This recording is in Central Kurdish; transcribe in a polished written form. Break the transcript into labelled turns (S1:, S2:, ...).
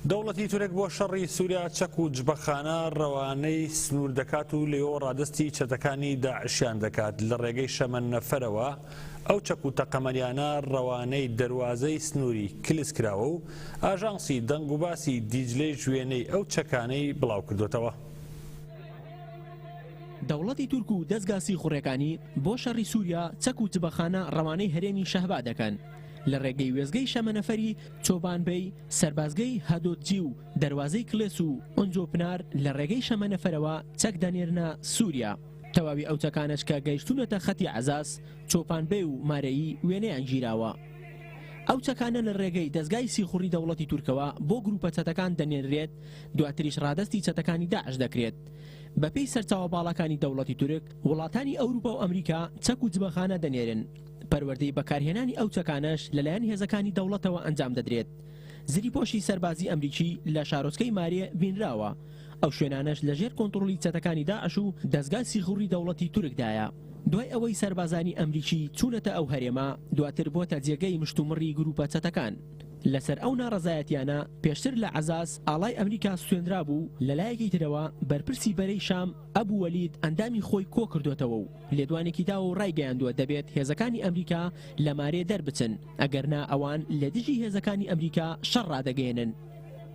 S1: دەوڵەتی تورک بۆ شەڕی سووریا چەک و جبەخانە ڕەوانەی سنوور دەکات و لێەوە ڕادستی چەتەکانی داعشیان دەکات لە ڕێگەی شەمەند نەفەرەوە. ئەو چەک و تەقەمەنیانە ڕەوانەی دەواازەی سنووری کلس کراوە و ئاژانسی دەنگ و باسی دیجلەی ژوێنەی ئەو چەکانەی بڵاو کردوتەوە.
S2: دەوڵەتی تورک و دەستگاسی خوڕەکانی بۆ شەڕی سووریا چەک و جبەخانە ڕەوانەی هەرێمی شەهبا دەکەن لە ڕێگەی وێزگەی شەمەنەفەری چۆبانبەی سەربازگەی هەدۆتجی و دەواازەی کلێس و ئۆنجۆپنار لە ڕێگەی شەمەنەفەرەوە چەک دەنێرنە سووریا. تەواوی ئەو چەکانش کە گەیشتونەتە خەتی عەزاس چۆپانبەی و مارەیی وێنەیان گیراوە. ئەو چەکانە لە ڕێگەی دەستگای سیخوڕی دەوڵەتی تورکەوە بۆ گروپە چەتەکان دەنێرێت، دواتریش ڕادستی چەتەکانی داعش دەکرێت. بەپێی سەرچاوە باڵەکانی دەوڵەتی تورک وڵاتانی ئەوروپا و ئەمریکا چەک و جبەخانە دەنێرن. پەروەردەی بەکارهێنانی ئەو چەکانەش لەلایەن هێزەکانی دەوڵەتەوە ئەنجام دەدرێت. زری پۆشی سەربازی ئەمریکی لە شارۆچکەی مارێ بینراوە. ئەو شوێنانەش لەژێر کۆنتڕۆلی چەتەکانی داعش و دەستگای سیخوڕی دەوڵەتی تورکدایە. دوای ئەوەی سەربازانی ئەمریکی چوونەتە ئەو هەرێمە، دواتر بۆتە جێگەی مشتومڕی گروپە چەتەکان. لەسەر ئەو ناڕەزایەتیانە پێشتر لە عەزاس ئاڵای ئەمریکا سوێندرا بوو، لەلایەکی ترەوە بەرپرسی بەرەی شام ئەبوو وەلید ئەندامی خۆی کۆ کردوێتەوە و لێدوانێکی دا و ڕایگەیاندووە دەبێت هێزەکانی ئەمریکا لە مارێ دەربچن، ئەگەرنا ئەوان لە دژی هێزەکانی ئەمریکا شەڕ ڕادەگەێنن.